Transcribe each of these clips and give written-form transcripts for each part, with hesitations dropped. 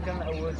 كان أول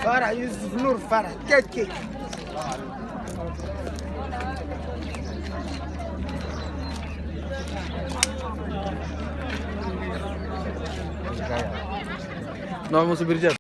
فرح يوسف نور فرح كيك نوع موسى برجال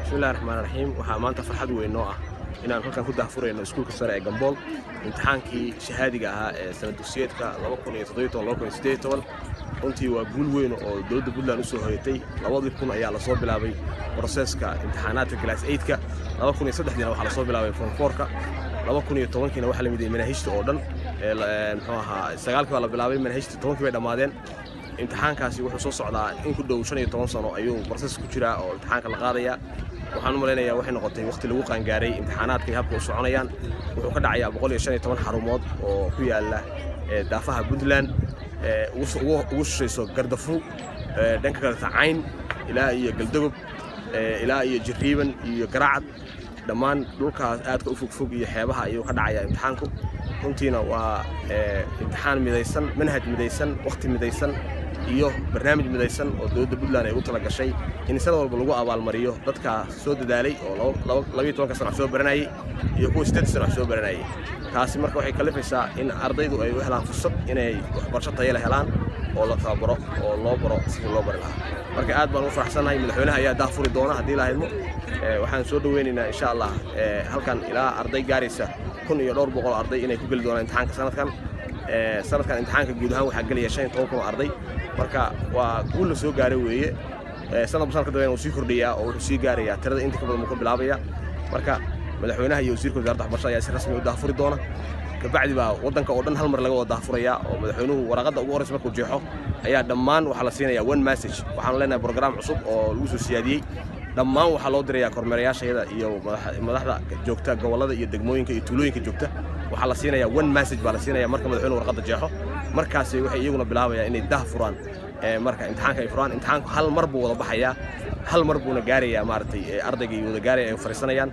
بسم الله الرحمن الرحيم waxaa maanta farxad weyn oo ah inaan halkan ku daahfurayno iskuulka sare ee Gambool imtixaankii shahaadiga ahaa ee sanad dugsiyeedka 2017-2018 runtii waa guul weyn oo dowladda Puntland u soo hoyatay 2000 ayaa la soo bilaabay processka imtixaanaadka class 8ka 2003 waxaa la soo bilaabay form 4ka 2010 waxaa la miday manhajta oo dhan muxuu ahaa 9ka la bilaabay manhajta 10 way dhamaadeen imtixaankaasi wuxuu soo socdaa in ku dhow 15 sano ayuu process ku jira oo imtixaanka la qaadaya waxaan u maleynayaa waxay noqotay waqti lagu qaangaaray imtixaanaadka habka u soconayaan wuxuu ka dhacayaa 115 xarumood oo ku yaala daafaha Puntland ugu shaqeyso Gardafu dhanka kale Tacayn ilaa iyo Galdagob ilaa iyo Jiriiban iyo Garaacad dhammaan dhulkaas aadka u fogfog iyo xeebaha ayuu ka dhacayaa imtixaanku runtiina waa imtixaan midaysan manhaj midaysan waqti midaysan iyo barnaamij midaysan oo dowladda Puntland ay u tala gashay in sanad walba lagu abaalmariyo dadka soo dadaalay oo 12 sano soo baranayay iyo kuwa 8 sano soo baranayay taasi marka waxay kalifaysaa in ardaydu ay u helaan fursad inay waxbarasho tayo leh helaan oo la tababaro oo loo baro sidii loo bari lahaa marka aad baan u faraxsanahay madaxweynaha ayaa daafuri doona haddii la haymo waxaan soo dhaweynaynaa insha Allah halkan ilaa arday gaaraysa 1200 arday inay ku gali doonaan imtixaanka sanadkan imtixaanka guud ahaan waxaa galaya 15 arday marka waa guul la soo gaaray weeye sanadka dambe uu sii kordhiyaa oo uu sii gaaraya tirada inta ka badan uu ka bilaabaya marka madaxweynaha iyo wasiirka wasaaradda waxbarashada ayaa si rasmi u daafuri doona kabacdi baa wadanka oo dhan hal mar laga wada daafuraya oo madaxweynuhu waraqada ugu horeysa markuu jeexo ayaa dhammaan waxa la siinayaa one message waxaan leenahay program cusub oo lagu soo siyaadiyay dhammaan waxa loo dirayaa kormeerayaashayada iyo madaxda joogta gobolada iyo degmooyinka iyo tuulooyinka joogta waxa la siinayaa one message baa la siinayaa marka madaxweynuhu warqada jeexo markaas waxay iyaguna bilaabayaan inay daafuraan marka imtixaanka ay furaan imtixaanku hal mar buu wada baxayaa hal mar buuna gaarayaa maartay ardayga wada gaaraya ay fariisanayaan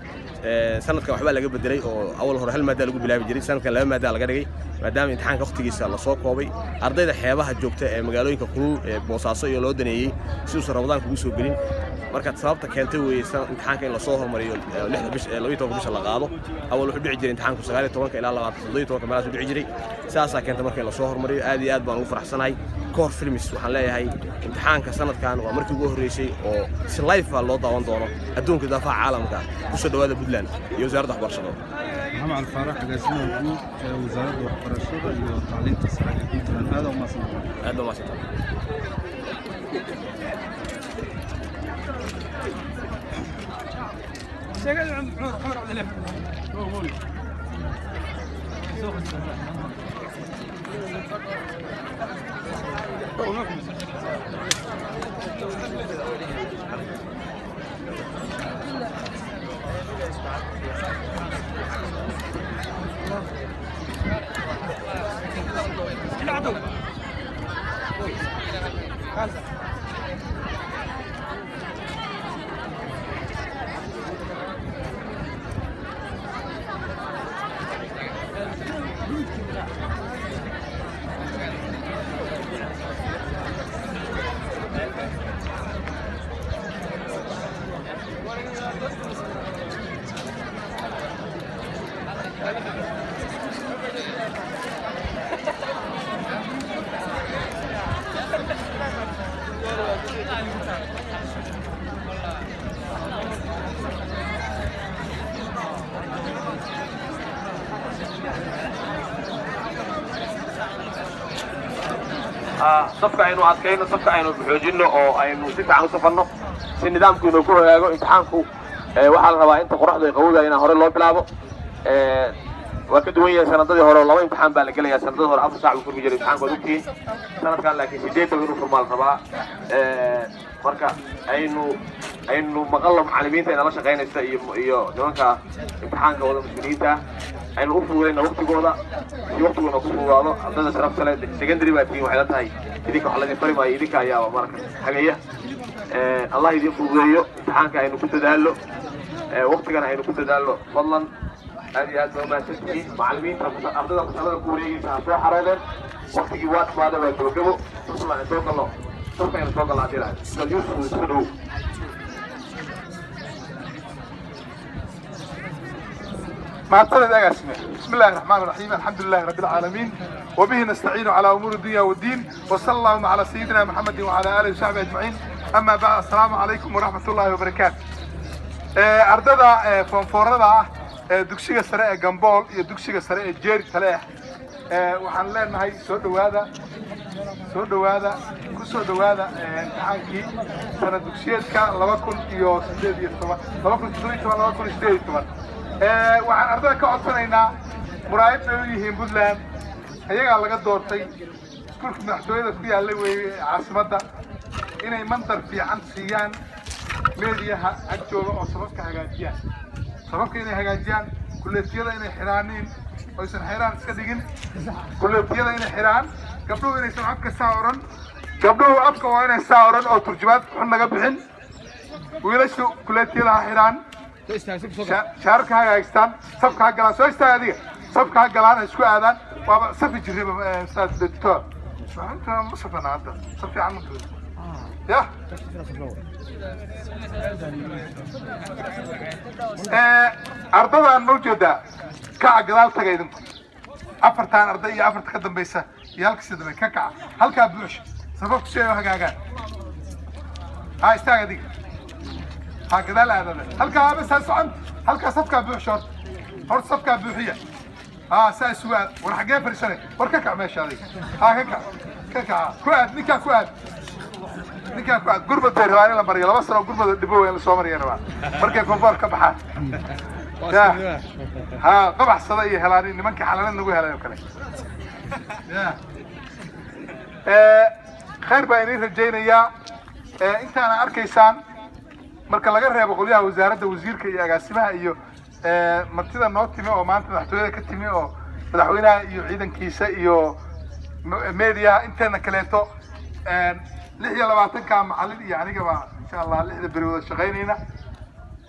sanadkan waxba laga bedelay oo awal hore hal maada lagu bilaabi jiray sanadkan laba maada laga dhigay maadaama imtixaanka waqtigiisa la soo koobay ardayda xeebaha joogta ee magaalooyinka kulul ee Boosaaso iyo loo daneeyay si uu Ramadaan kugu soo gelin marka sababta keentay weeysan imtixaanka in la soo hormariyo 12 bisha la qaado awal wuxuu dhici jiray imtixaanku 19 ilaa 17 meelaha uu dhici jiray saasa keentay markii la soo hormariyo aad iyo aad baan ugu faraxsanahay kor filmis waxaan leeyahay imtixaanka sanadkan waa markii ugu horeysay oo si live loo daawan doono adduunka daafaca caalamka ku soo dhawaada Puntland iyo wasaaradda waxbarashada محمد الفارح قاسم الجود وزارة الوحبرشة والتعليم الصحي Puntland هذا وما صنع هذا ما صنع شغل عمر عبد الله صفقة إنه عسكرينا صفقة إنه بحوجينه أو إنه ستة عن صفنه سندام كنا كله ياجو امتحانكو وحال ربا أنت قرحة يقوله هنا هور الله بلعبه وكدوية سنة ضي هور الله امتحان بالك ليه سنة ضي هور أفضل صعب يكون بيجري امتحان بدوكي سنة كان لكن سجيته يروح في المال ربا مركا إنه مغلب معلمين تنا لا شقين iyo nimanka imtixaanka wada mas'uuliyiinta aynu u fuulayna waqtigooda si waqtigooda ku fuudaado ardayda sharafta leh secondary baa tiin waxay tahay idinka waxa laga fari maayo idinka ayaa marka hagaya Allah idin fuudeeyo imtixaanka aynu ku dadaalo waqtigan aynu ku dadaalo fadlan aad iyo aad ma santiin macallimiinta ardayda masalada ku wareegaysa soo xareedeen waqtigii waa dhamaada waa gabagabo tuslaan soo galo صفقة سوق الله ديرها يوسف ويسكنوا مع الطلبة يا اسمه بسم الله الرحمن الرحيم الحمد لله رب العالمين وبه نستعين على أمور الدنيا والدين وصلى الله على سيدنا محمد وعلى آله وصحبه أجمعين أما بعد السلام عليكم ورحمة الله وبركاته أرددا فنفوردا دكشيغا سريع جنبول دكشيغا سريع جير تلاح waxaan leenahay soo dhawaada ku soo dhawaada imtixaankii sanad dugsiyeedka 2018 waxaan ardayda ka codsanaynaa muraayad ay u yihiin Puntland ayaga laga doortay iskuulka madaxtooyada ku yaallay weeye caasimadda inay mandar fiican siiyaan meediyaha agtooda oo sababka inay hagaajiyaan kuleetiyada inay xiraaniin ويسن حيران سكدين كل بيدا إن حيران قبله إن يسمع عبك ساورن قبله عبك وين ساورن أو ترجمات حنا قبلهن ويلشوا كل بيدا حيران شارك هاي إستان صفك هاجلان سو إستان صفك هاجلان إسكو آذان وابا صفي جريب أستاذ الدكتور أنت مصفنا هذا صفي عنك يا أرضنا موجودة كعجلال تجيدن أفرتان أرضية أفرت قدم بيسا يالك سيدنا كعك هل كابوش سبب شيء وهجاجان هاي استاجا دي هكذا لا هذا هل كابس هالسعن هل كصفك بوش شرط هرت صفك بوحية سأل سؤال ورح جاي فرشاني وركع ماشي هذي كعك كواد نكا كواد قرب الديراني لما رجع بس لو قرب الدبوة اللي سومري أنا مركب كونفور كبحة يا قبح صدقي هلاني نمك حلالنا نقول هلا يمكن يا خير بيني رجينا يا أنت أنا أركيسان مركب لقى بقول يا وزارة وزيرك يا قاسمها أيوه مرتدا نوتي مئة وما أنت محتوى كتير مئة مدحونا يعيدن كيسة أيوه ميديا أنت نكلته لحية لبعتن كان معلد يعني كمان إن شاء الله لحية بريودة شغينينا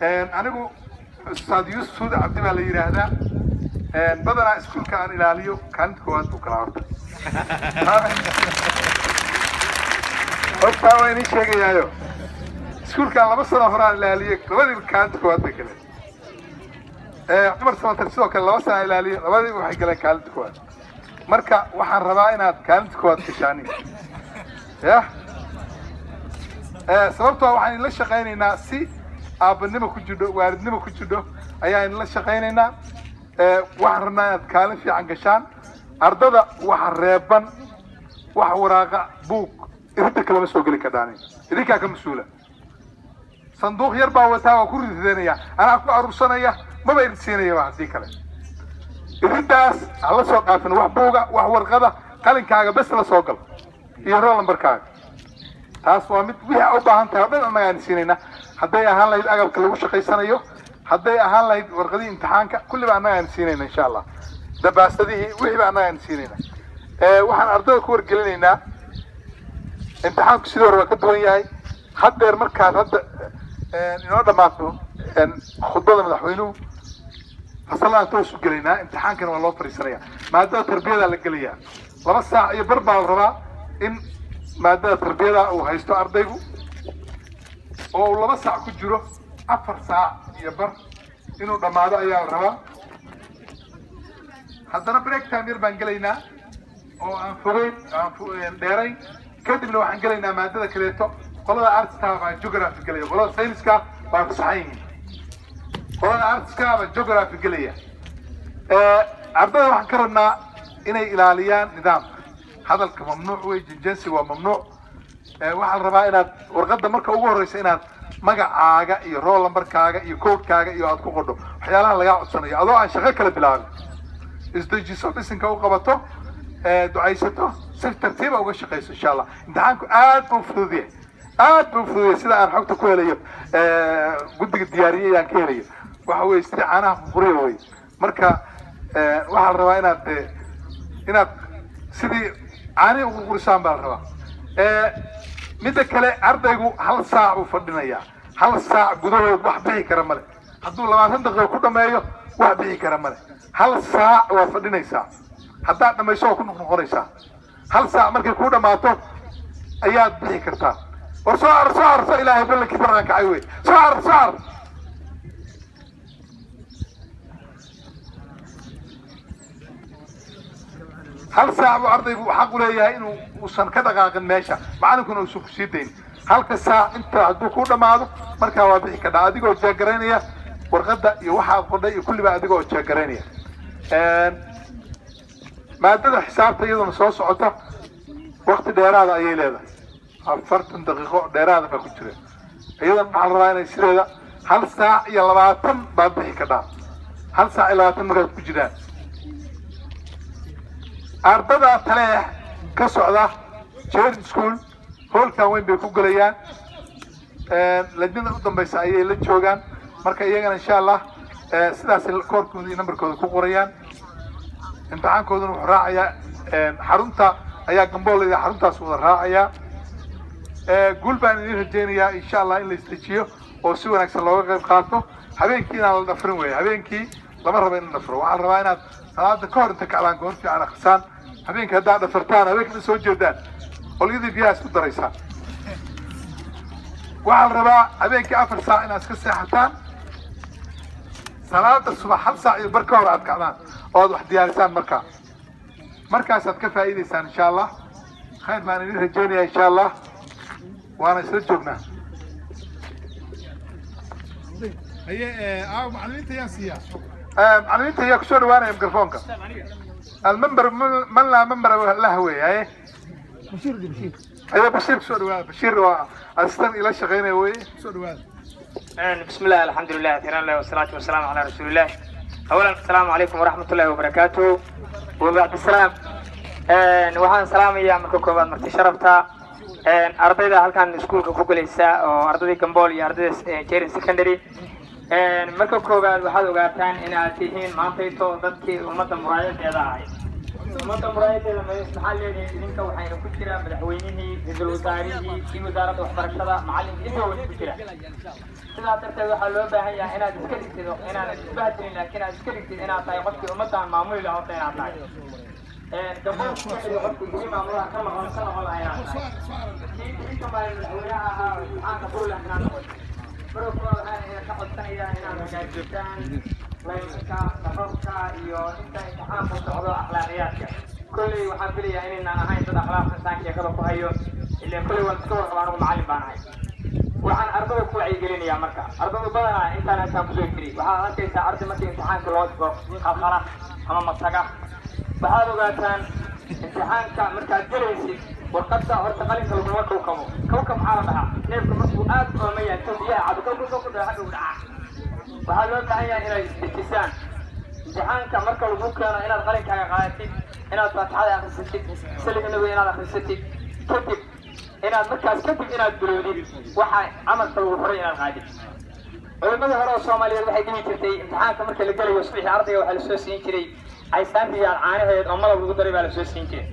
أنا جو أستاذ يوسف سود عبد الملك هذا بدنا اسكول كان إلاليو كانت كواد وكلاورت أصلا وين يشجع يايو اسكول كان لبس نفران إلاليو لبدي كانت كواد بكله عمر سنة ترسو كان لبس إلاليو لبدي وحقله كانت كواد مركا وحن رباينا كانت كواد كشاني يا sababtoo waxaan la shaqeynaynaa si aabanimo ku jidho waalidnimo ku jidho ayaan la shaqeynaynaa waxaan rabnaa inaad kaalin fiican gashaan ardada waxa reeban wax waraaqa buug inta kale ma soo gali kadaan idinka ka masuula sanduuq yar baa wataa oo ku ridanaya ana ku arursanaya ma bay siinaya wax si kale idintaas alla soo qaafin wax buuga wax warqada qalinkaaga bas la soo gal iyo rool numberkaaga taas waa mid wixii u baahan tahay dhan anaga aan siinayna haday ahaan lahayd agabka lagu shaqeysanayo haday ahaan lahayd warqadii imtixaanka kulliba anaga aan siinayna insha Allah dabaasadii wixii ba anaga aan siinayna waxaan ardayda ku wargelinaynaa imtixaanku sidoo hore ka duwan yahay hadeer markaad hadda inoo dhamaato khudbada madaxweynuhu fasalaan toos u gelaynaa imtixaankana waa loo fariisanaya maadada tarbiyada la gelayaa 2 saac iyo bar baa la rabaa in maadada tarbiyada uu haysto ardaygu oo 2 saac ku jiro 4 saac iyo bar inuu dhamaado ayaa la rabaa haddana break time yar baan gelaynaa oo aan fogeyn dheeray kadibna waxaan gelaynaa maadada kaleeto qolada artska baa geography gelaya qolada science-ka baa fasaxayn qolada artska baa geography gelaya ardayda waxaan ka rabnaa inay ilaaliyaan nidaamka hadalka mamnuuc way jinsi waa mamnuuc waxa la rabaa inaad warqada marka ugu horeysa inaad magacaaga iyo roll numberkaaga iyo code-kaaga iyo aad ku qodho waxyaalaha laga codsanayo adoo aan shaqo kala bilaabin isdajiso bisinka u qabato ducaysato si tartiib uga shaqeyso insha Allah imtixaanku aad buu fududeeyay sida aan xogta ku helayo guddiga diyaariyay aan ka helayo waxa weey isticaanaha furiyo way marka waxa la rabaa inaad sidii aanay ugu qursaan baa la rabaa midda kale ardaygu 1 saac uu fadhinayaa 1 saac gudahood wax bixi kara male hadduu 20 daqiiqo ku dhameeyo wax bixi kara male 1 saac waa fadhinaysaa haddaad dhamayso ku noqonaysaa 1 saac markay ku dhamaato ayaad bixi kartaa war soo arso ilaahay ballanki baran kacay wey soo arso هل ساعة وعرضي حق ولا إنه وصل كذا قاعد ماشى معنا كنا نشوف شيء هل ساعة أنت عدو كودا معه مركا وابي كذا عادي جو تجارينيا ورغدا يوحى قضاء كل بعد جو تجارينيا ما أدري حساب تيجي نصوص عطا وقت دير هذا أي لهذا فرت دقيقة دير هذا بكتير أيضا مع الرأي يصير هذا هل ساعة يلا بعتم بعد كذا هل ساعة يلا بعتم مركز بجدان ardada taleex ka socda Children's School holka weyn bay ku galayaan ladina u dambaysa ayay la joogan marka iyagana insha Allah sidaas koorkooda iyo numberkooda ku qorayaan imtixaankooduna wuxuu raacayaa xarunta ayaa gamboolada xaruntaas wada raacaya guul baan idin rajeynayaa insha Allah in la istajiyo oo si wanaagsan looga qayb qaato habeenkii inaan la dhafrin weeye habeenkii lama rabo in la dhafro waxaa la rabaa inaad salaada ka hor inta kacdaan goor fiican akhrisaan habeenkii haddaad dhafartaan habeenkii soo jeedaan qolyadii biyaha isku daraysaan waxaa la rabaa habeenkii 4 saac inaad iska seexataan salaada subax 1 saac iyo bar ka hor aad kacdaan oo aad wax diyaarisaan markaasaad ka faa'iidaysaan insha allah khayr baan idin rajaynayaa insha allah waana isla joognaa معلمين يا سياس معلمين يا كسور وانا ميكروفونك المنبر من لا منبر له هو ايه بشير ايوه بشير كسور وانا بشير استنى الى شغينا وي كسور وانا بسم الله الحمد لله ثناء الله والصلاة والسلام على رسول الله أولا السلام عليكم ورحمة الله وبركاته وبعد السلام وحان سلام يا مركوكو بعد مرتي شرفتا أرضيدا هل كان سكول كوكوليسا أو أرضي كمبول يا أرضي جيري سكندري مركوكو بعد واحد وقتان إن أتيهين مانتيتو ضدكي ومدة مراية يداعي ومدة مراية لما يسمح لي إنك وحين كتيرا مدحوينه نزل وزاريه في وزارة وحبرشة معلم إنه كتيرا sidaa darteed waxaa loo baahan yahay inaad iska dhigtid inaanan isbahdelin laakiin aad iska dhigtid inaad tahay qofkii ummaddan maamuli lahaa horta inaad tahay gaboolku waxay qofkii guri maamulaha ka noqon lahaa inaad tahay kii inta maalin madaxweynaha ahaa imtixaanka bulla inaad noqoto marka kuwa waxaan ka codsanayaa inaad hagaajistaan laymanka safafka iyo inta imtixaanku socdo akhlaaqiyaadka kolley waxaan filayaa inaynaan ahayn dad akhlaaq insaanka sheekada ku hayo ilaa kolley waan iska warqaba anugu macallin baan ahay waxaan ardayda ku wacyigelinayaa marka ardaydu badanaa intaan halkaan kusoo jiri waxaad arkaysaa arday markii imtixaanka loo dhigo qalqala ama mataga waxaad ogaataan imtixaanka markaad gelaysid warqadda horta qalinka laguma kawkabo kawkab maxaa la dhahaa neefka markuu aad ooman yahay intuu biyaha cabo kawka soo kudhayo hadhow dhaca waxaa loo baahan yahay inay isdejisaan imtixaanka marka lagu keeno inaad qalinkaaga qaadatid inaad faatixada akhrisatid saliga nabiga inaad akhrisatid kadib inaad markaas kadib inaad bilowdid waxa amarka lagu furay inaad qaadid culimada hore oo Soomaaliyeed waxay dhihi jirtay imtixaanka marka la galayo subaxii ardayga waxa la soo siin jiray aysan riyaal caanaheed oo malab lagu daray baa la soo siin jiray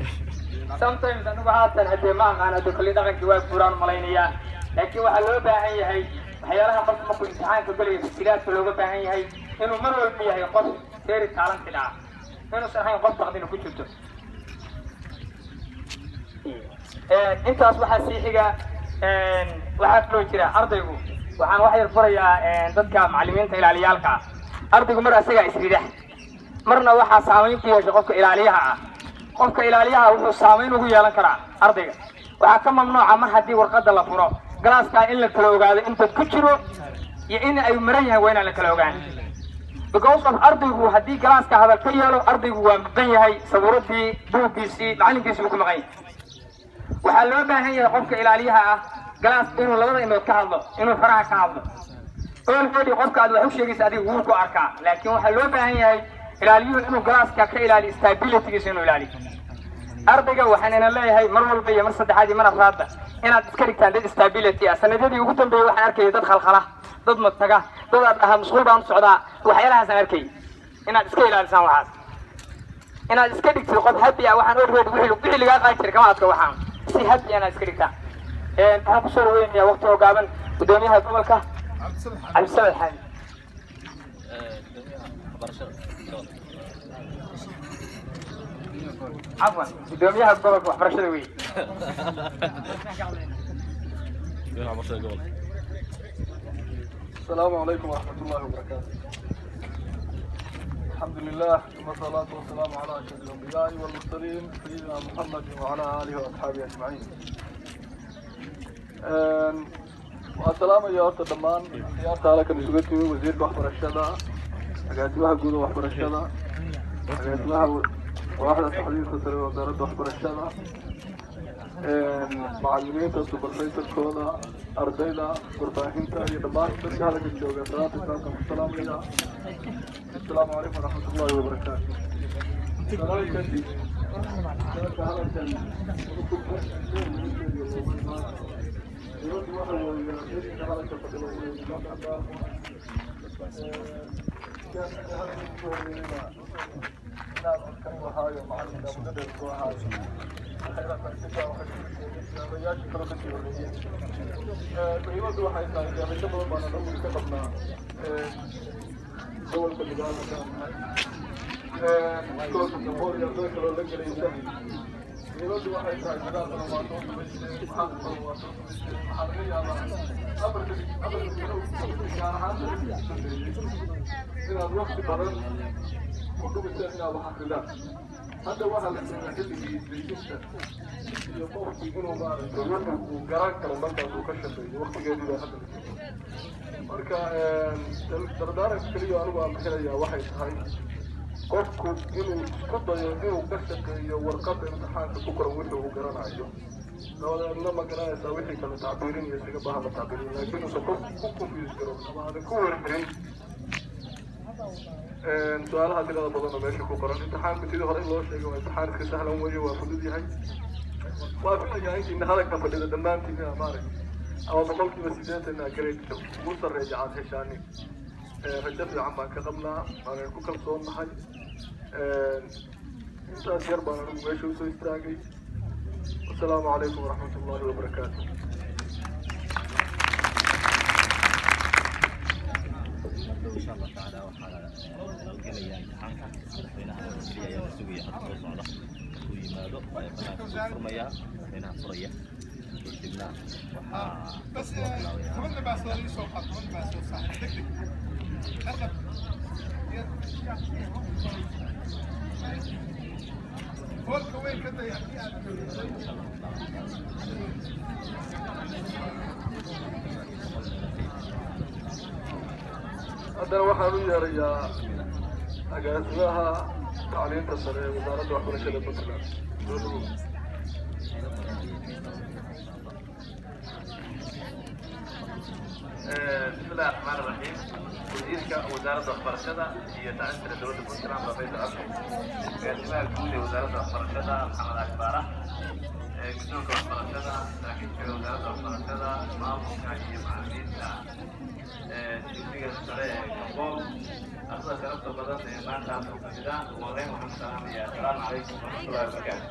sometimes anigu haatan hadee ma aqaan hadee kulli dhaqankii waa buuraan malaynayaa laakiin waxaa loo baahan yahay waxyaalaha qofka markuu imtixaanka galayo sidaadka looga baahan yahay inuu mar walba yahay qof very talented ah inuusan ahayn qof baqdin ku jirto intaas waxaa sii xiga waxaa kaloo jira ardaygu waxaan wax yar furayaa dadka macallimiinta ilaaliyaalka ah ardaygu mar asagaa isridax marna waxaa saamayn ku yeeshay qofka ilaaliyaha ah qofka ilaaliyaha wuxuu saamayn ugu yeelan karaa ardayga waxaa ka mamnuuca mar haddii warqadda la furo galaaskaa in la kala ogaado in dad ku jiro iyo in ay maran yahay waa inaan la kala ogaan because of ardaygu haddii galaaska hadal ka yeelo ardaygu waa maqan yahay sawiradii buuggiisii macalinkiisii uu ku maqan yahay waxaa loo baahan yahay qofka ilaaliyaha ah galaas inuu labada inood ka hadlo inuu faraha ka hadlo already qofka aad wax u sheegaysa adiga wuu ku arkaa laakiin waxaa loo baahan yahay ilaaliyuhu inuu galaaska ka ilaaliyo stability-giisa inuu ilaaliyo ardayga waxaan ina leeyahay mar walba iyo mar saddexaad iyo mar afraadba inaad iska dhigtaan dad stability ah sanadadii ugu dambeeyay waxaan arkayay dad khalkhala dad mataga dad aad dhahaa masquul baan u socdaa waxyaalahaasaan arkayay inaad iska ilaalisaan waxaas inaad iska dhigtid qof happy ah waxaan already wixii lagaa qaadi jiray kama adka waxaan si happy ana iska dhigtaa waxaan ku soo dhaweynayaa waqti oo gaaban gudoomiyaha gobolka cabdisamed xaadi عفوا gudoomiyaha gobolka waxbarashada weey السلام عليكم ورحمة الله وبركاته. الحمد لله والصلاة والسلام على أشرف الأنبياء والمرسلين سيدنا محمد وعلى آله وأصحابه أجمعين. والسلام يا أرض الدمان يا أرض على كم سجدتي وزير بحر الشدة أجازمها جود بحر الشدة أجازمها واحدة تحديث سر وزارة بحر الشدة معلمين السوبرفايزر كودا أرضينا قربانينتا يدمان بس هذا الجوجا صلاة السلام عليكم السلام عليكم ورحمة الله وبركاته. هاي معلم مدرس هاي خيرات الشباب وخيرات كل شيء بيقولوا دو حاجة ثانية يعني شباب أنا نقول كتبنا دول كل جال كان كل جمهور يقول كل لقى الإنسان بيقولوا دو حاجة ثانية أنا ما أقول بس حرية أبر إن الوقت برد وكم سنة وحقنا هذا واحد من اللي بيجيبه يقوم يقولوا ما وقران كلام بنت وكشف الوقت قاعد هذا marka dardaaranka kaliya anigu aan bixinaya waxay tahay qofku inuu ka dayo inuu ka shaqeeyo warqadda imtixaanka ku qoran wixii uu garanayo labadana ma garanaysaa wixii kale tacbiirin iyo isaga baahan la tacbiirin laakiin uusan qof ku confuse garo ama aadan ku warbirin su'aalaha tirada badan oo meesha ku qoran imtixaanku sidii hore in loo sheegay waa imtixaan iska sahlan weeye waa fudud yahay waa filayaa intiina hadalka fadhida dhammaantiin maarag أو بقول كذا سيدنا قريت وصل رجعات هشاني رجعت عم كقبلنا أنا كل صوم حي أنت أسير بنا نبغى شو سويستاقي والسلام عليكم ورحمة الله وبركاته إن شاء الله تعالى وحنا القلية امتحانك مدحوينها القلية يوم السوية حتى توصل وي ما دق فايقنا فرمية هنا فرية وجبنا بس كمان بس لي سوق كمان بس صح هو كوين كده يعني هذا واحد يا أجازها تعليم تصريح وزارة وحركة البطلة بسم الله الرحمن الرحيم. وزارة البرشدة هي تعسر دولة بنتلان ببيت الأمن. بأسماء الكل وزارة البرشدة محمد عكبارة. مسؤول البرشدة لكن في وزارة البرشدة ما ممكن معلمين تشتغل سريع كبول. أصلا سلامة البلد ما تعرف كذا وغير محمد سلام يا السلام عليكم ورحمة الله وبركاته.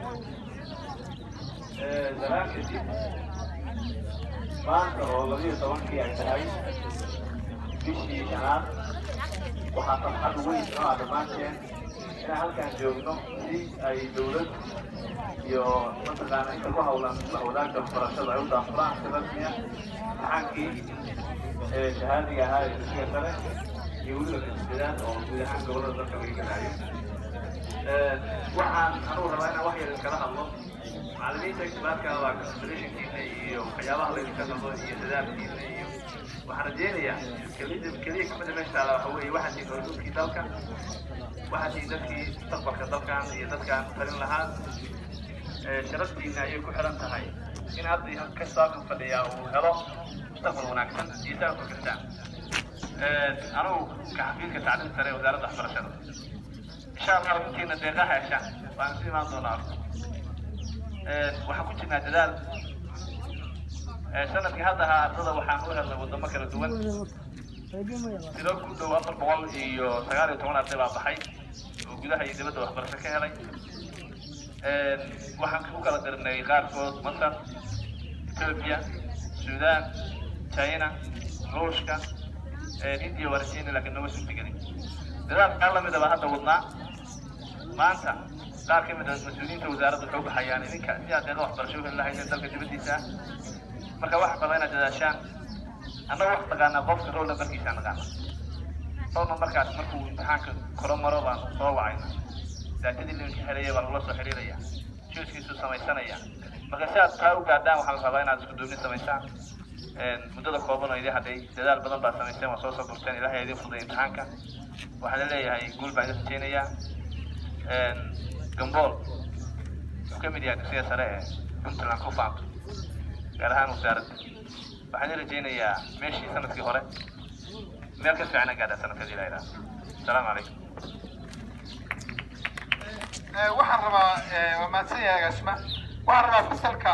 زمان كتير. maanta oo 12 ay tahay bishii shanaad waxaa farxad weyn oo ah dhammaanteen inaan halkaan joogno si ay dowlad iyo mataqaana inta ku hawlan wadaagta waxbarashada ay u daafuraan si rasmiya imtixaankii shahaadiga ahaa ee dugsiga sare iyo weliba kasbadaan oo guud ahaan gobolada dalka laga galaayo waxaan anugu rabaa inaan wax yar iskala hadlo معلمين تكتبات كذا كونسليشن كذا وحياة الله يكتبه يتدارسين وحرجينا يعني كلية كمان مش على هو واحد يقول كتابك واحد يدرك تطبق كتابك يدرك فرن لها شرطي إن يكون حرمت هاي إن هذا كساق فليا وهلا تقبل هناك يتابع كذا أنا كحبيب كتعلم ترى وزارة الحرشة إن شاء الله ممكن ندرجها عشان وأنتي ما دونار waxaan ku jirnaa dadaal sanadkii hadda ahaa ardada waxaan u helnay wadamo kala duwan sidoo ku dhow 419 arday baa baxay oo gudaha iyo dibadda waxbarasho ka helay waxaan ku kala dirnay qaarkood Masar, Ethiopia, Suudaan, China, Ruushka, Hindiya warshayna laakiin nama soo deganin dadaalka la mid ah hadda wadnaa maanta qaar ka mid ah mas'uuliyiinta wasaaradda xoog hayaan idinka si aad wax barasho u lahayd dalka dibadiisa marka wax badan aad dadaashaan annaga wax tagaana qofka rool markiisa naqaan soo markaas markuu imtixaanka koro maro baan soo wacayna daatadii la xiriiraya baa la soo xiriiraya shirkiisu samaysanaya marka si aad taa u gaadhaan waxaan rabaa inaad isku duubni samaysaan muddada kooban oo idin hadday dadaal badan baa samaysteen waa soo saburteen ilaahay idin fuday imtixaanka waxaan leeyahay guul baa idin rajaynayaa جنبول كم دي أكسية سريعة كنت لان كوفان قالها وزارة وحنا رجينا يا ماشي سنة في هورة مركز في عنا قاعدة سنة في العراق السلام عليكم وحرم وما تسيا اسمه وحرم فصلك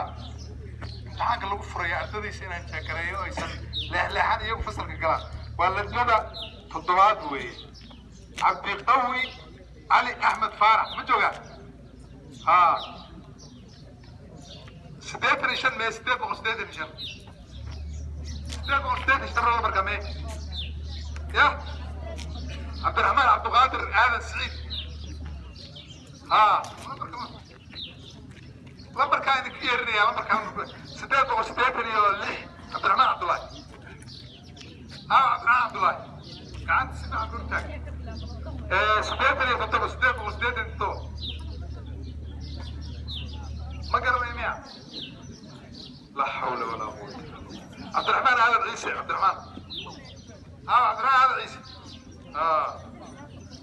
امتحانك لو فريا ardadii inay sheekareeyo aysan leexleexan iyo fasalka galaan waladnada toddobaad weey Abdi Qawi علي أحمد فارح مجوجا ها سديت نشان ما سديت وسديت نشان سديت وسديت اشتغل برقم ايه يا عبد الرحمن عبد القادر هذا السعيد ها لمبر كان كثير يا لمبر كان سديت وسديت ليه عبد الرحمن عبد الله عبد الرحمن عبد الله قعدت سمع قلتك سديت لي تطلع سديت وسديت انتو ما قرب يميع لا حول ولا قوة عبد الرحمن هذا العيسى عبد الرحمن عبد الرحمن هذا العيسى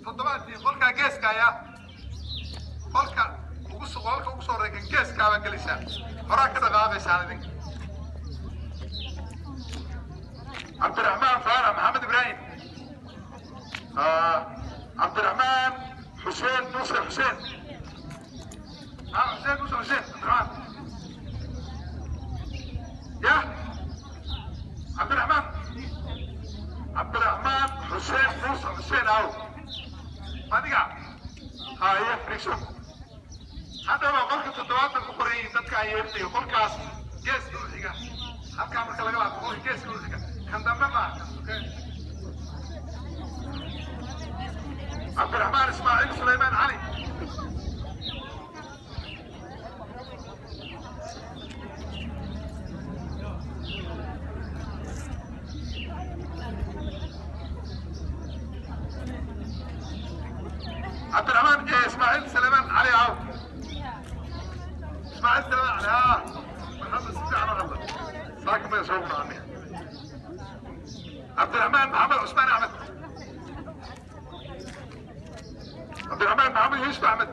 تطلعتي قولك جيسكا يا قولك وقصوا ريكن جيسكا بقليسان وراك كده غابي ساندين عبد الرحمن فارع محمد ابراهيم عبد الرحمن حسين موسى حسين حسين موسى حسين عبد الرحمن يا عبد الرحمن حسين موسى حسين او ما تقع هاي فريشو هذا ما قلت تدوات القرية تدك يفتي قلت جيس دوحيقا هل كان مركا لقلع قول جيس دوحيقا كان دمنا عبد الرحمن اسماعيل سليمان علي عبد الرحمن اسماعيل سليمان علي اهو اسماعيل سليمان علي محمد سبيع انا غلط ساكن ما يشوفنا عني عبد الرحمن محمد عثمان احمد عبد الرحمن محمد يوسف احمد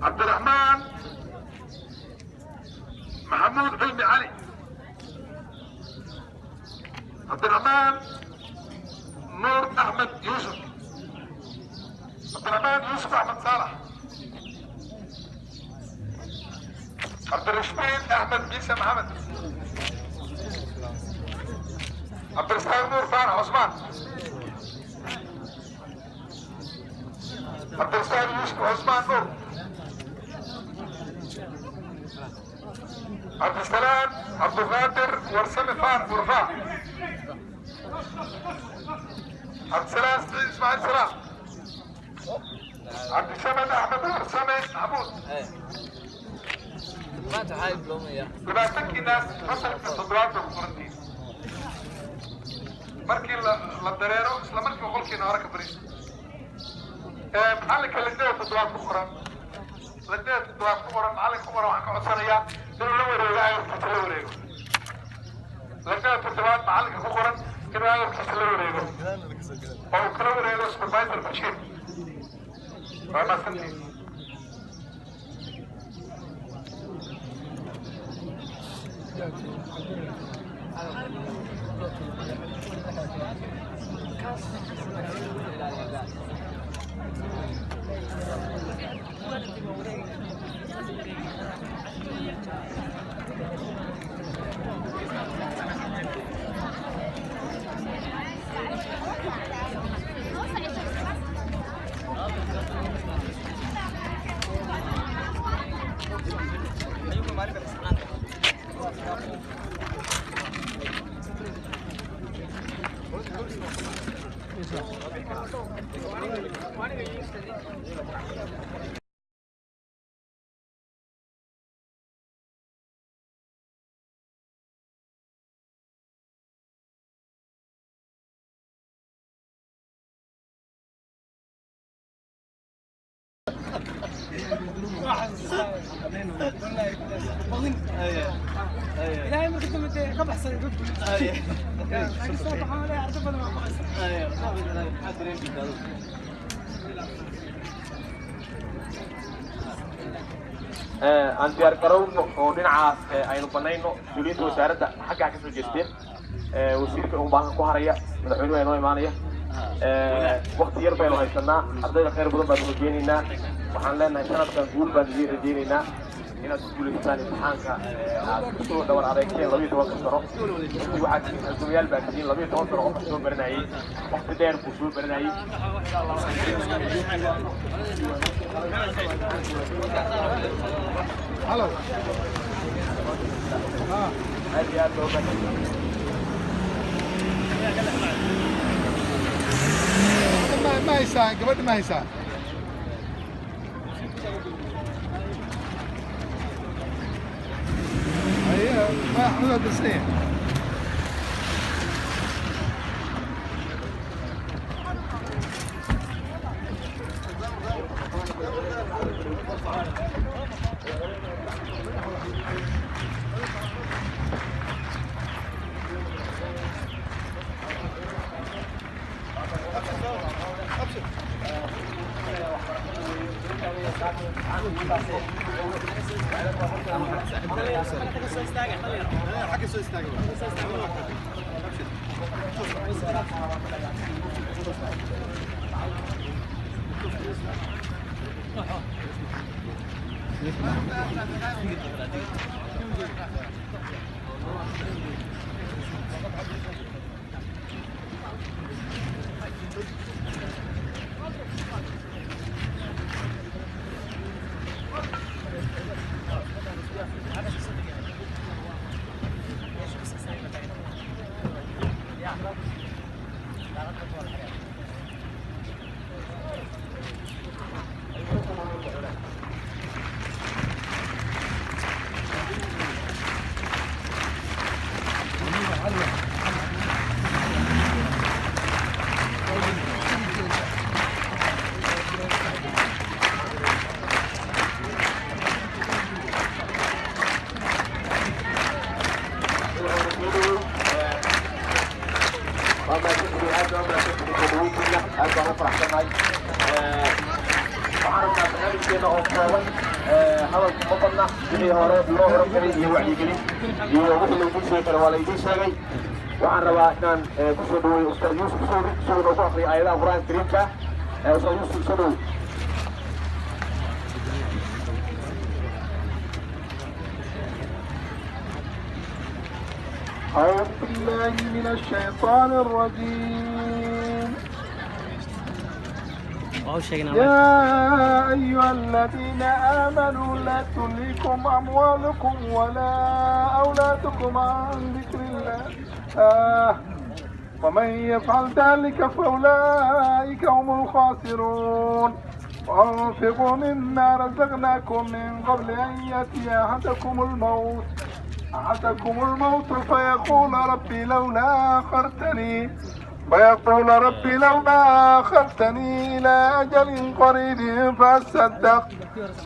عبد الرحمن محمود علمي علي عبد الرحمن نور احمد يوسف عبد الرحمن يوسف احمد صالح عبد الرشيد احمد عيسى محمد عبد الرزاق نور فارح عثمان عبد الرزاق يوسف عثمان نور عبد السلام عبد القادر ورسمي فارح ورفاع عبد السلام اسماعيل سلام عبد الشمد احمد ورسمي محمود ما تحايد لهم اياه يبقى تحكي ناس مثلا في الصدرات والقرنتين markii la dareero isla markii qolkii naara ka fariisto maxallinka ladada toddobaad ku qoran maxallinka ku qoran waxaan ka codsanayaa inuu la wareego ayarkiisa la wareego ladada toddobaad maxallinka ku qoran inuu ayarkiisa la wareego oo uu kala wareego supervisor bashiir waa maasantiin إلهي ما كنت متى كم أحسن قلت يعني صوت حوالي أعرف أنا ما aan diyaar garowno oo dhinacaas aynu banayno mas-uuliyiinta wasaaradda xaggaa ka soo jeesteen wasiirka unbaan ku haraya madaxweynuhu ay noo imaanaya waqti yar baynu haysanaa ardayda khayr badan baanu rajeynaynaa waxaan leenahay sanadkan guul baan idiin rajeynaynaa inaad ku guulaystaan imtixaanka aad kusoo dhawar adeegteen 12 sano waxaad tihiin halgamayaal baa tihiin 12 sano oo soo baranayay waqti dheer buu soo baranayay Hello. هذه ما يساعد قبل ما يساعد ايوه ما احنا بسنين waxaan rabaa inaan kusoo dhaweeyo ustaad yuusuf soo noogu aqriyo aayadaha qur-aanka kariimka ustaad yuusuf soo dhow أعوذ بالله من الشيطان الرجيم يا أيها الذين آمنوا لا تلهكم أموالكم ولا أولادكم عن ذكر الله ومن يفعل ذلك فأولئك هم الخاسرون وأنفقوا مما رزقناكم من قبل أن يأتي أحدكم الموت فيقول ربي لولا أخرتني إلى أجل قريب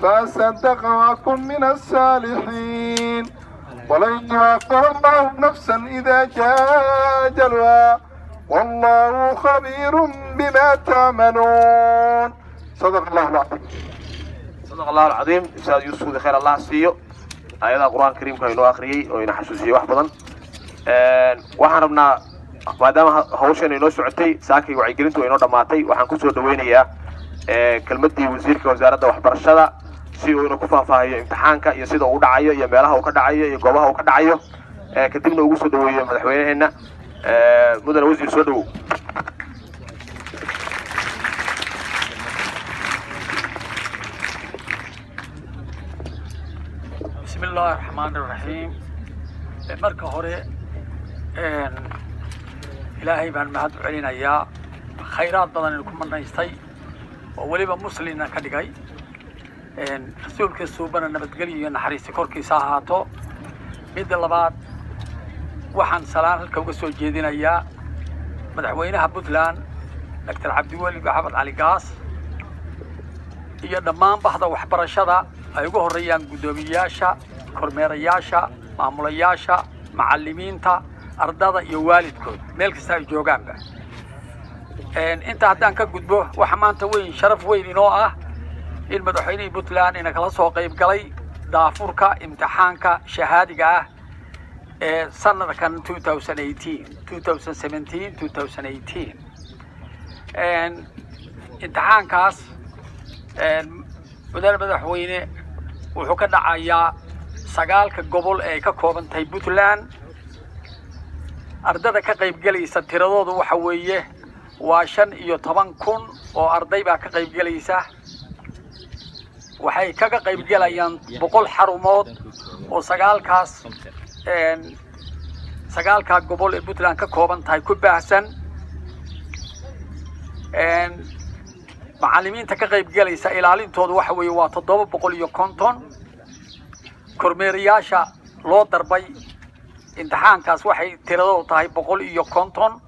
فأصدق وأكن من الصالحين ولن يؤخر الله نفسا إذا جاء أجلها والله خبير بما تعملون صدق الله العظيم. صدق الله العظيم. أستاذ يوسف خير الله سيو آيات القرآن الكريم كانوا آخري وإن حسوسي واحد بدن waxaan rabnaa maadaama hawshan inoo socotay saakay wacyigelintu inoo dhammaatay waxaan kusoo dhaweynayaa kelmadii wasiirka wasaaradda waxbarashada si uu inuu ku faahfaahiyo imtixaanka iyo sida uu dhacayo iyo meelaha uu ka dhacayo iyo goobaha uu ka dhacayo kadibna ugu soo dhaweeyo madaxweynaheena mudane wasiir soo dhawow. بسم الله الرحمن الرحيم. marka hore ilaahay baan mahad u celinayaa khayraad badan inuu ku manaystay oo weliba muslimna ka dhigay rasuulka suubana nabadgelyo iyo naxariis korkiisa ahaato. midda labaad waxaan salaan halka uga soo jeedinayaa madaxweynaha Puntland Dr. Cabdiweli Maxamed Cali Gaas iyo dhammaan bahda waxbarashada ay ugu horeeyaan gudoomiyaasha kormeerayaasha maamulayaasha macallimiinta ardada iyo waalidkood meel kasta ay joogaanba. inta haddaan ka gudbo waxa maanta weyn sharaf weyn inoo ah in madaxweynaha Puntland ina kala soo qayb galay daafurka imtixaanka shahaadiga ah ee sanadkan 2018 imtixaankaas madaxweyne wuxuu ka dhacayaa 9 gobol ee ka kooban tahay Puntland ardada ka qayb galaysa tiradoodu waxa weeye waa 15,000 oo arday baa ka qayb galaysa waxay kaga qayb galayaan 100 xarumood oo 9 gobol ee Puntland ka kooban tahay ku baahsan macallimiinta ka qayb galaysa ilaalintoodu waxa weeye waa 750 kormeerayaasha loo darbay imtixaankaas waxay tiradoodu tahay 150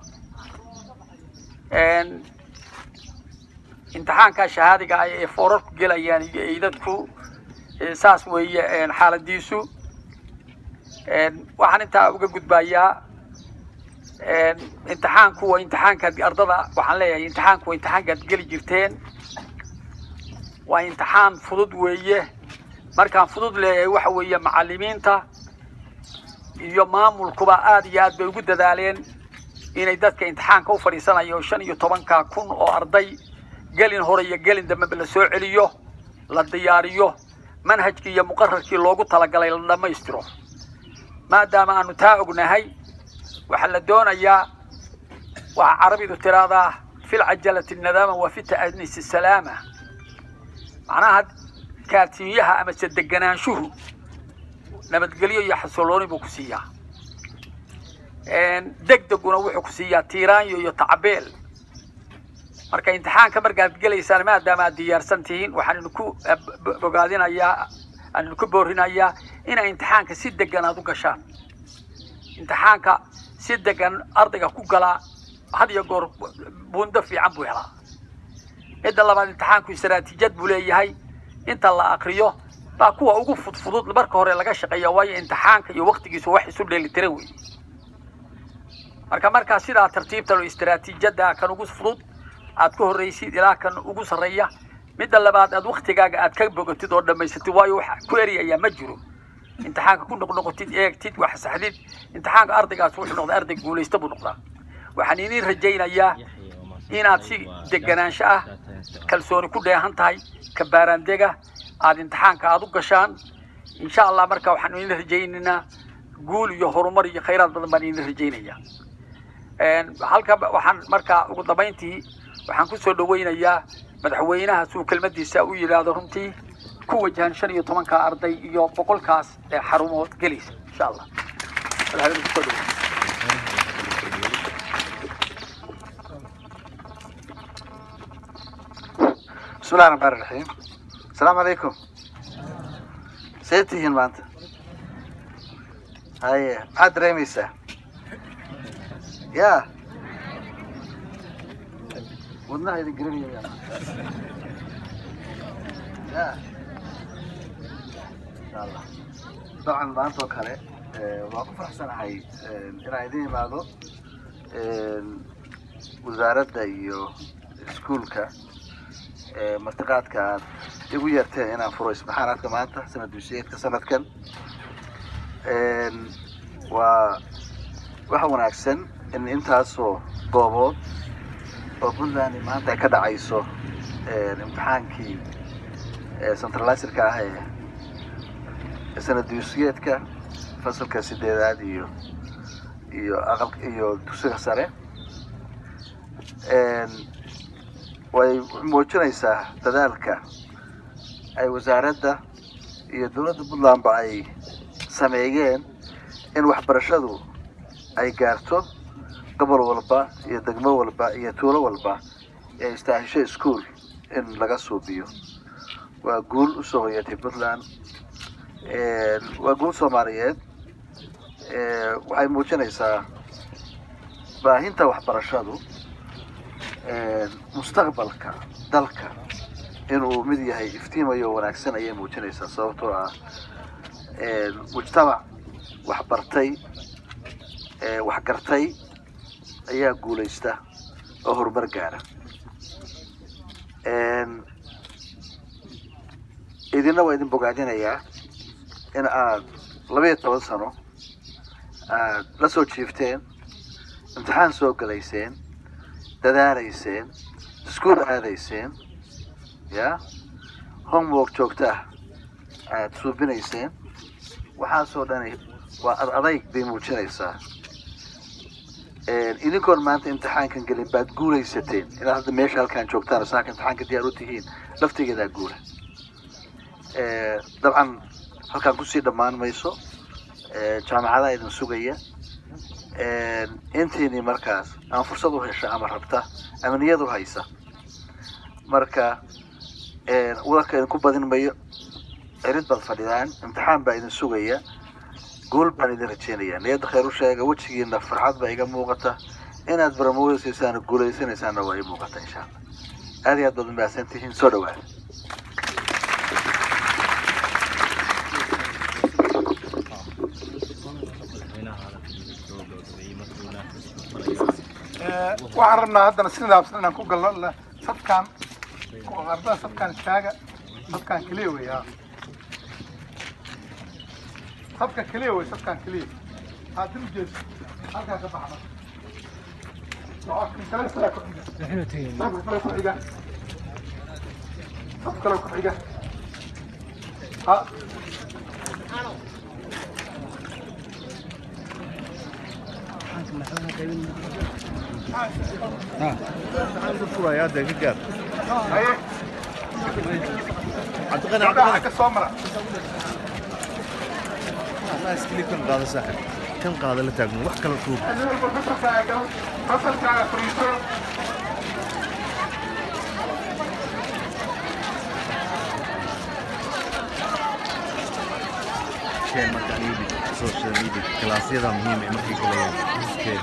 imtixaanka shahaadiga ay foorarku galayaan iyo dadku saas weeye xaaladiisu waxaan inta uga gudbayaa imtixaanku waa imtixaanka ardada waxaan leeyahay imtixaanku waa imtixaanka gali jirteen waa imtixaan fudud weeye markaan fudud leeyahay waxa weeye macallimiinta iyo maamulkuba aad iyo aad bay ugu dadaaleen inay dadka imtixaanka u fadhiisanayo 15,000 oo arday gelin hore iyo gelin dambe la soo celiyo la diyaariyo manhajkii iyo muqarrarkii loogu talagalay la dhameystiro maadaama aanu taa ognahay waxa la doonayaa waxa carabidu tiraahdaa fil cajalati nadaama wa fi ta'anis salaama macnaha kaatiyaha ama sadeganaanshuhu nabadgelyo iyo xasillooni buu ku siiyaa degdeguna wuxuu ku siiyaa tiiraanyo iyo tacbeel marka imtixaanka markaad galaysaan maadaama aad diyaarsan tihiin waxaan ku bogaadinayaa aan ku boorinayaa in imtixaanka si degan aad u gashaan imtixaanka si degan ardayga ku gala had iyo goor buundo fiican buu helaa midda labaad imtixaanku istaraatiijiyad buu leeyahay inta la aqriyo baa kuwa ugu fudud marka hore laga shaqeeyo waayo imtixaanka iyo waqtigiisu wax isu dheelitiran weeye marka sidaa tartiibta loo istaraatiijiyada kan ugu fudud aad ku horeysid ilaa kan ugu sareeya midda labaad aad waqtigaaga aad ka bogatid oo dhameysatid waayo wax ku eriyaya ma jiro imtixaanka ku noqnoqotid eegtid wax saxdid imtixaanka ardaygaas wuxuu noqdaa arday guuleysta buu noqdaa waxaan idin rajaynayaa inaad si deganaansho ah kalsooni ku dheehan tahay ka baaraandega aad imtixaanka aad u gashaan insha Allah marka waxaan idin rajaynaynaa guul iyo horumar iyo khayraad badan baan idin rajaynayaa halka waxaan marka ugu dambeyntii waxaan ku soo dhaweynayaa madaxweynaha suu kelmadiisa u yiraahdo runtii ku wajahan 15 arday iyo 100 kaas ee xarumood galaysa insha Allah بسم الله الرحمن الرحيم السلام عليكم سيتيهن مانت هاي عاد ريميسا يا والله هذه قريبة يا إن شاء الله طبعا مانت وكله وأقف أحسن حي إن عايزين بعضه وزارة دايو سكولكا martaqaadka aad igu yarteen inaan furo isbaxaanaadka maanta sanad dugsiyeedka sanadkan waa waxa wanaagsan in intaasoo goobood oo Puntland maanta ka dhacayso imtixaankii centralizerka ah ee sanad dugsiyeedka fasalka 8aad iyo dugsiga sare way muujinaysaa dadaalka ay wasaaradda iyo dawladda Puntland ay sameeyeen in waxbarashadu ay gaarto gobol walba iyo degmo walba iyo tuulo walba ee istaahisho school in laga suubiyo waa guul u soo hoyatay Puntland waa guul Soomaaliyeed waxay muujinaysaa baahinta waxbarashadu mustaqbalka dalka inuu mid yahay iftiimayo wanaagsan ayay muujinaysaa sababtoo ah mujtamac wax bartay wax gartay ayaa guuleysta oo horumar gaara idinna waa idin bogaadinayaa in aad 12 sano aad la soo jiifteen imtixaan soo galayseen dadaalayseen iskuul aadayseen ya homework joogta aad suubinayseen waxaasoo dhani waa adayg bay muujinaysaa idinkoon maanta imtixaankan gelin baad guulaysateen inaad hadda meesha halkaan joogtaan saaka imtixaanka diyaar u tihiin laftigeedaa guula dabcan halkaan kusii dhammaan mayso jaamacadaha idin sugaya intiinii markaas ama fursad u hesha ama rabta ama niyad u haysa marka wadalka idinku badin mayo cirid baad fadhidaan imtixaan baa idin sugaya guul baan idin rajeynaya niyadda khayr u sheega wejigiina farxad baa iga muuqata inaad baramoodaysaysaan guulaysanaysaanna waa ii muuqata insha allah aad iyo aad baad umahadsan tihiin soo dhawaada waxaan rabnaa haddana si nidaamsan inaan ku galno sadkaan ardada sadkaan istaaga sadkaan keliya wey sadka keliya wey sadkaan keliya haddii ujeedo halkaa ka baxda kale ku xiga saf kale ku xiga ha كم قاعدة اللي تاكل وح كلا كوب شيء مكاني سوشيال ميديا كلاسية ده مهم إما في كلام كيف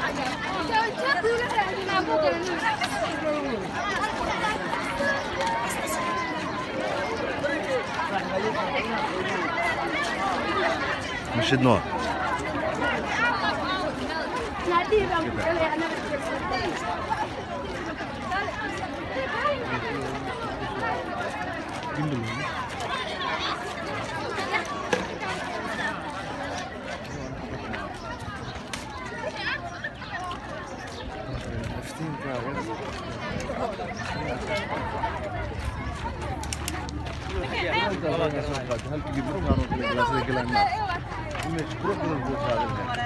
مش النور هل تجيبون معنا في الجلاس ده كلام ما مش بروح من البوت هذا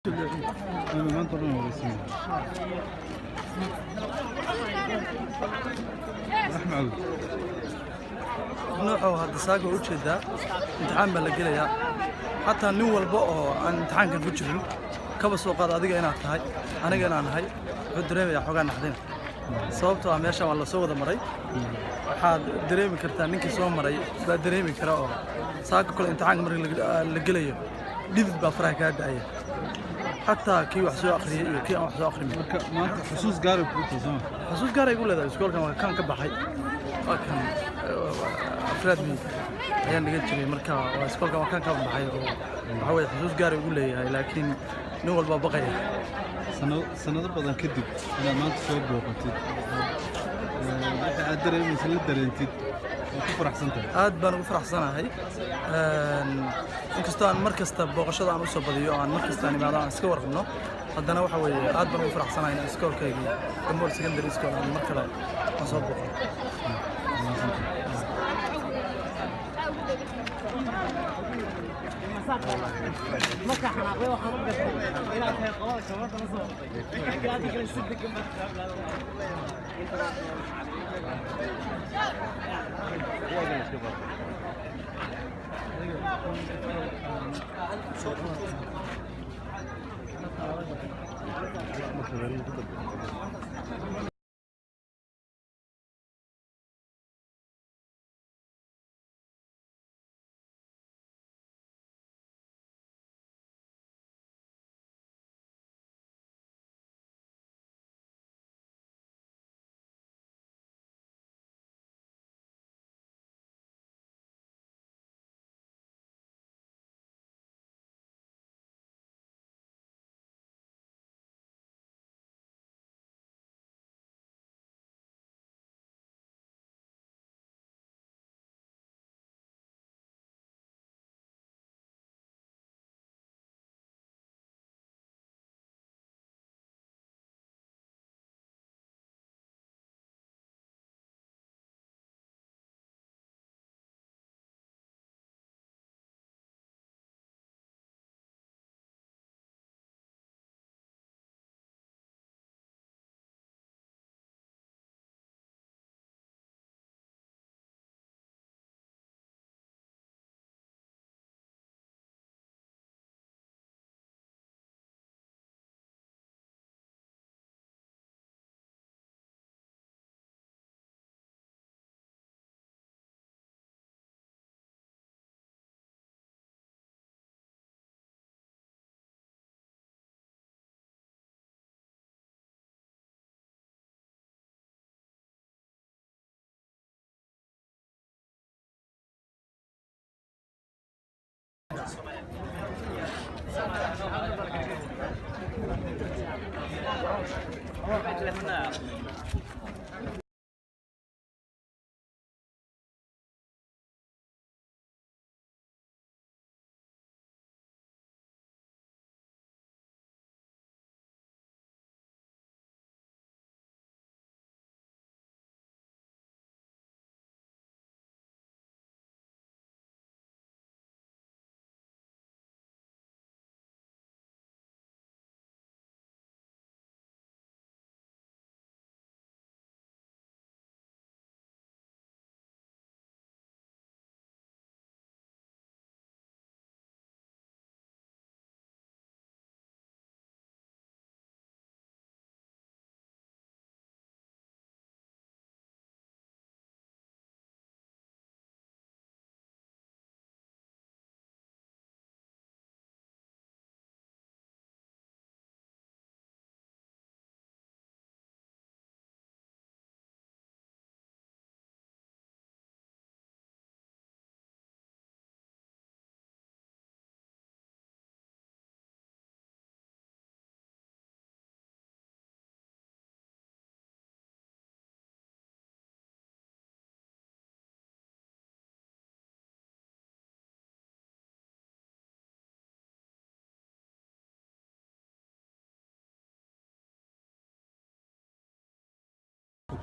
أنا ما طلعنا رسمي. أحمد. نوعه هذا ساق وجهه امتحان بلقيليا حتى nin walba oo aan imtixaankan ku jirin kaba soo qaad adiga inaad tahay aniga inaan ahay wuxuu dareemayaa xogaa naxdin sababtoo ah meeshan waa la soo wada maray waxaad dareemi kartaa ninkii soo maray baa dareemi kara oo saaqa kale imtixaanka markii la gelayo dhidid baa faraha kaa da'aya حتى كي وحسوا أخري كي وحسوا أخري ما حسوس قارب كنت زمان حسوس قارب يقول هذا سكول كان كبحي كان أفراد مين يعني قلت لي مركا سكول كان كبحي وحاول حسوس قارب يقول لي لكن نو البابقي سنة بدن كذب أنا ما تصوب وقتي أدري مثل الدرنتي كفر أحسنت aad baan ugu faraxsanahay inkastoo aan markasta booqashada aan u soo badiyo aan markasta nimaado aan iska warqabno haddana waxa weeye aad baan ugu faraxsanahay in iskoolkayga Gambol Secondary School aan mar kale aan soo booqo marka xanaaqay waxaan u gashay ilaa ay qabaan shabada la soo gaadi kale sidii ka marka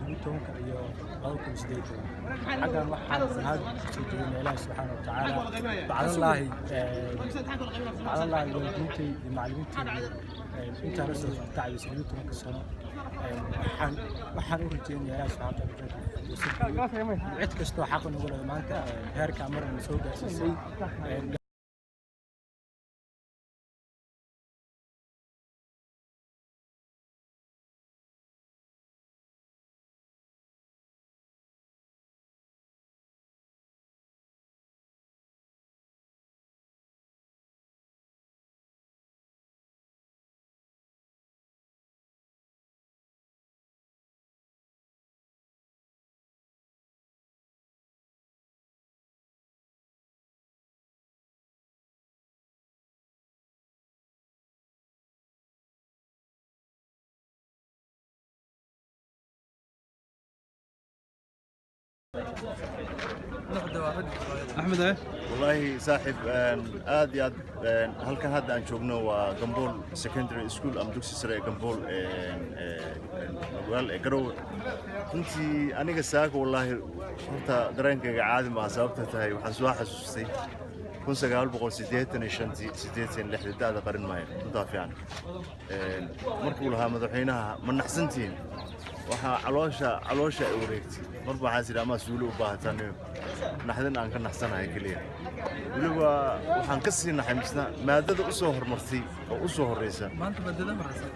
2010 iyo 2018 xaggan waxaan sanad soo jeedinay Ilaahay subxaanahu wa tacaala bacdallaahi waalidiintay iyo macallimiintii intaan la soo tacbisay 20 sano waxaan u rajeynayaa Ilaahay subxaanahu wa tacaala cid kastoo xaq u noqdo maanta heerka marna soo gaarsiisay أحمد والله صاحب آد هل كان هذا أن شوفنا وجنبول secondary school أم دوكسي سريع جنبول وال إجرو أنتي أنا قساك والله أنت درينك عادي مع سببتها هاي وحسوا حسوسي كون سجال بقول سيدتين شنتي سيدتين لحد هذا قرن مايل مضاف يعني مركولها مدحينها من حسنتين waxaa caloosha ay wareegtay marba waxaa sida ama suulo u baahataan naxdin aan ka naxsanahay kaliya waliba waxaan ka sii naxaysnaa maadada u soo hormartay oo u soo horeysa maanta maadada maraysa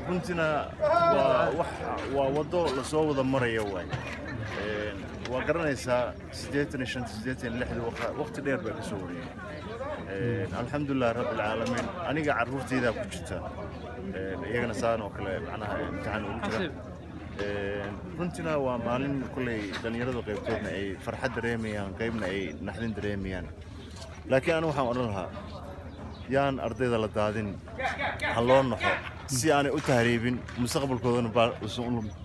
runtina waa wado la soo wada maraya waay waa garanaysaa 86 waqti dheer bay ka soo wareeyeen alxamdulilah rabbil caalamiin aniga carruurtayda ku jirta iyagana saan oo kale macnaha imtixaan ugu jira runtina waa maalin kulley dhalinyaradu qaybtoodna ay farxad dareemayaan qaybna ay naxdin dareemayaan laakiin anigu waxaan odhan lahaa yaan ardayda la daadin ha loo naxo si aanay u tahriibin mustaqbalkoodana usan u lumin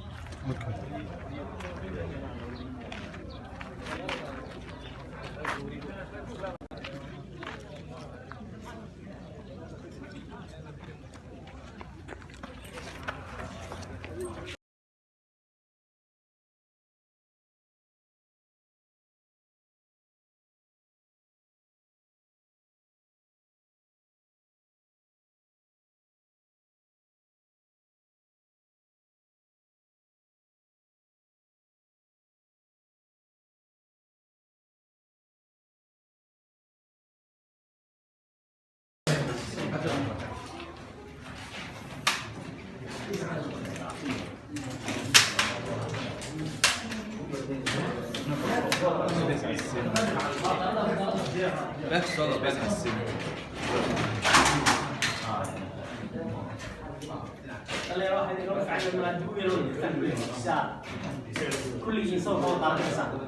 كل جنس هو طالب إنسان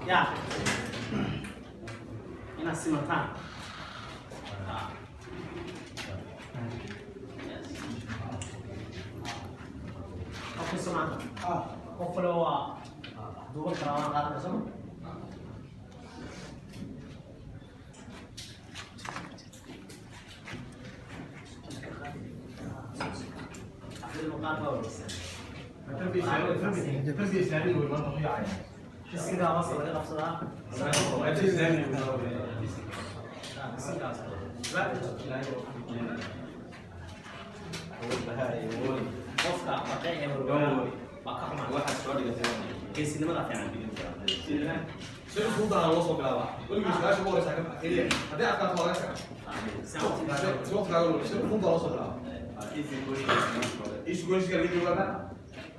يا هنا سمتان أوكي سمعت قفلوا دول كلام هذا كسم المقاطعة التربية الإسلامية والمنطقية يعني بس كده وصل إلى قصدها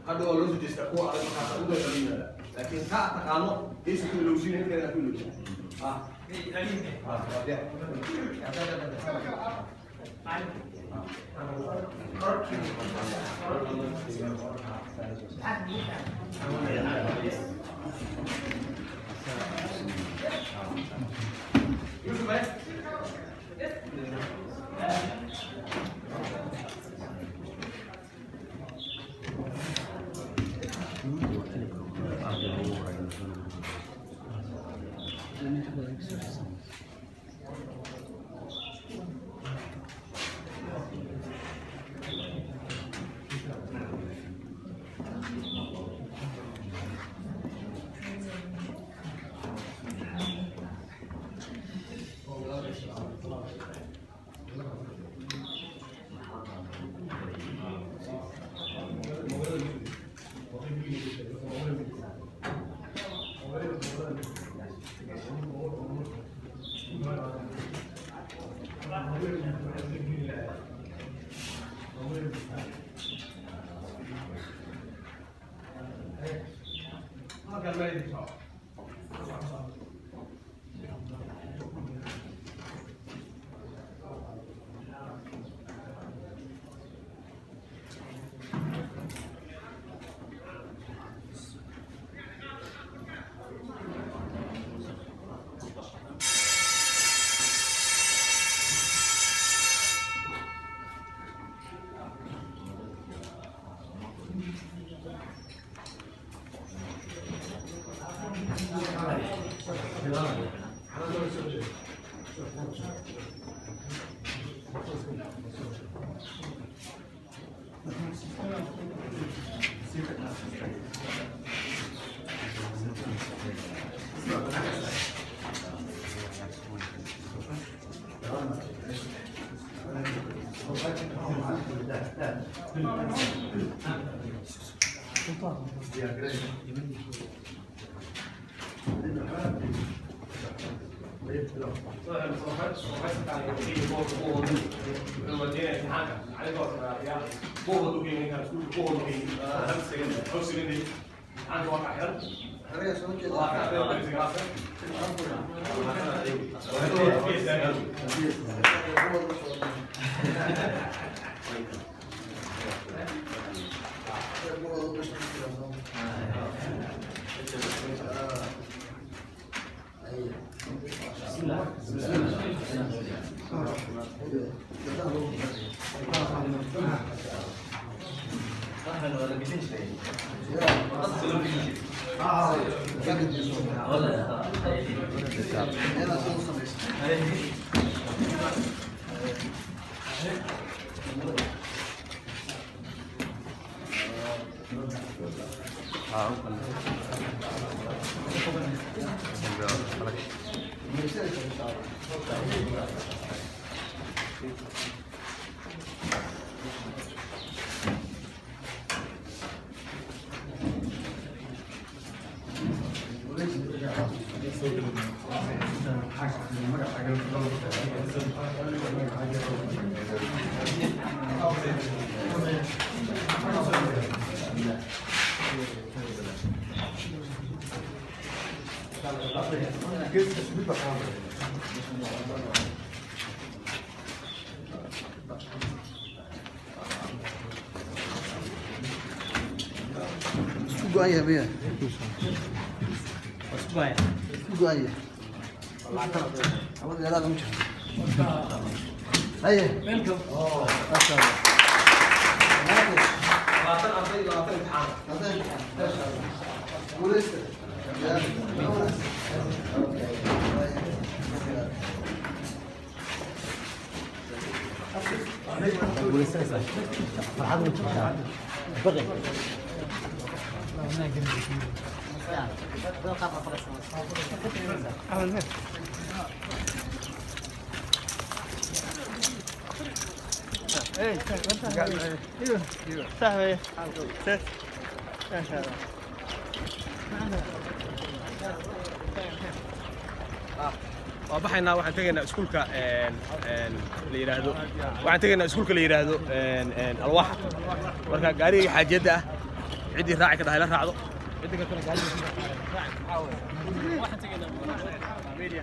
هذا هو اللي تستقوا على المحاصيل لكن كأتقانو إيش كل شيء كذا كله Guaya biya. Guaya. Guaya. Awal yala kamu. Aye. Welcome. Oh, masyaallah. labaatan arday labaatan imtixaan guuleysta وبحنا waxaan tagaynaa iskuulka la yiraahdo waxaan tagaynaa iskuulka la yiraahdo alwax marka gaariga xaajada ah cidii raaci ka dhahay la raacdo cidii kale gaariga waxaan tagaynaa media